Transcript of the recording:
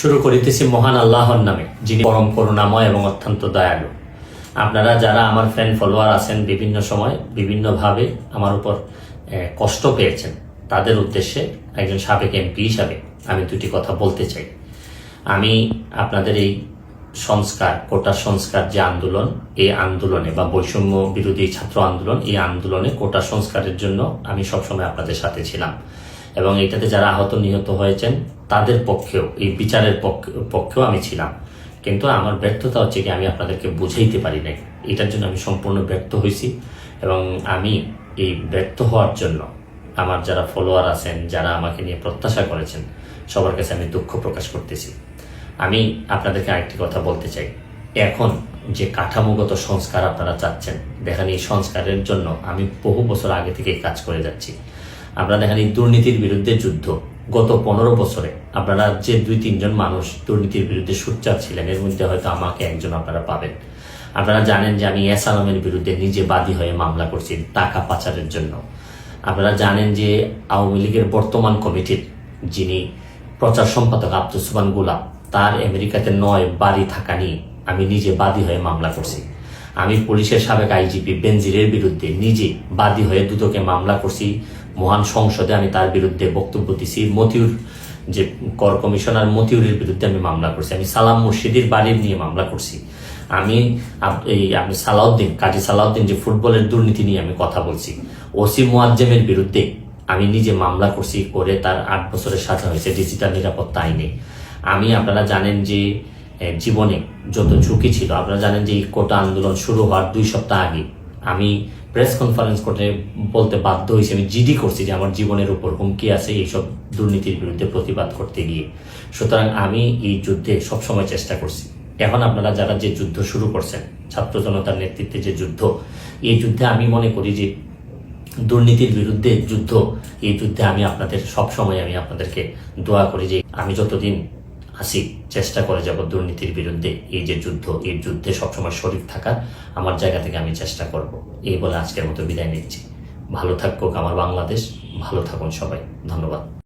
শুরু করিতেছি মহান আল্লাহর নামে, যিনি পরম করুণাময় এবং অত্যন্ত দয়ালু। আপনারা যারা আমার ফ্রেন্ড ফলোয়ার আছেন, বিভিন্ন সময় বিভিন্নভাবে আমার উপর কষ্ট পেয়েছেন, তাদের উদ্দেশ্যে একজন সাবেক এমপি হিসাবে আমি দুটি কথা বলতে চাই। আমি আপনাদের এই সংস্কার, কোটা সংস্কার যে আন্দোলন, এই আন্দোলনে বা বৈষম্য বিরোধী ছাত্র আন্দোলন, এই আন্দোলনে কোটা সংস্কারের জন্য আমি সবসময় আপনাদের সাথে ছিলাম এবং এটাতে যারা আহত নিহত হয়েছেন তাদের পক্ষেও, এই বিচারের পক্ষেও আমি ছিলাম। কিন্তু আমার ব্যর্থতা হচ্ছে কি, আমি আপনাদেরকে বুঝাইতে পারি নাই। এটার জন্য আমি সম্পূর্ণ ব্যর্থ হয়েছি এবং আমি এই ব্যর্থ হওয়ার জন্য আমার যারা ফলোয়ার আছেন, যারা আমাকে নিয়ে প্রত্যাশা করেছেন, সবার কাছে আমি দুঃখ প্রকাশ করতেছি। আমি আপনাদেরকে আরেকটি কথা বলতে চাই। এখন যে কাঠামোগত সংস্কার আপনারা চাচ্ছেন, দেখেন এই সংস্কারের জন্য আমি বহু বছর আগে থেকে কাজ করে যাচ্ছি। আপনারা দেখেন এই দুর্নীতির বিরুদ্ধে যুদ্ধ গত 15 বছরে আপনারা যে 2-3 জন মানুষ দুর্নীতির বিরুদ্ধে সোচ্চার ছিলেন, এর মধ্যে হয়তো আমাকে একজন আপনারা পাবেন। আপনারা জানেন যে আমি এস আলমের বিরুদ্ধে নিজে বাদী হয়ে মামলা করছি টাকা পাচারের জন্য। আপনারা জানেন যে আওয়ামী লীগের বর্তমান কমিটির যিনি প্রচার সম্পাদক আব্দুস সুবহান গোলাপ, তার আমেরিকাতে 9 বাড়ি থাকা নিয়ে আমি নিজে বাদী হয়ে মামলা করছি। আমি পুলিশের সাবেক আইজিপি বেনজিরের বিরুদ্ধে নিজে বাদী হয়ে দুদকে মামলা করছি। মহান সংসদে আমি তার বিরুদ্ধে বক্তব্য দিছি। মতিউর যে কর কমিশনার মতিউরের বিরুদ্ধে আমি মামলা করছি। আমি সালাম মুর্শিদির বাড়ির নিয়ে মামলা করছি। আমি আপনি সালাউদ্দিন, কাজী সালাউদ্দিন যে ফুটবলের দুর্নীতি নিয়ে আমি কথা বলছি। ওসি মুয়াজ্জেমের বিরুদ্ধে আমি নিজে মামলা করছি, করে তার 8 বছরের সাজা হয়েছে ডিজিটাল নিরাপত্তা আইনে। আপনারা জানেন যে জীবনে যত ঝুঁকি ছিল, আপনারা জানেন যে এই কোটা আন্দোলন শুরু হওয়ার 2 সপ্তাহ আগে আমি প্রেস কনফারেন্স করে বলতে বাধ্য হয়েছি, আমি জিডি করছি যে আমার জীবনের উপর হুমকি আছে এইসব দুর্নীতির বিরুদ্ধে প্রতিবাদ করতে গিয়ে। সুতরাং আমি এই যুদ্ধে সবসময় চেষ্টা করছি। এখন আপনারা যারা যে যুদ্ধ শুরু করছেন, ছাত্র জনতার নেতৃত্বে যে যুদ্ধ, এই যুদ্ধে আমি মনে করি যে দুর্নীতির বিরুদ্ধে যুদ্ধ, এই যুদ্ধে আমি আপনাদের সবসময় আমি আপনাদেরকে দোয়া করি যে আমি যতদিন আসি চেষ্টা করে যাব দুর্নীতির বিরুদ্ধে এই যে যুদ্ধ, এই যুদ্ধে সবসময় শরীক থাকার আমার জায়গা থেকে আমি চেষ্টা করব। এই বলে আজকের মতো বিদায় নিচ্ছি। ভালো থাকুক আমার বাংলাদেশ, ভালো থাকুন সবাই। ধন্যবাদ।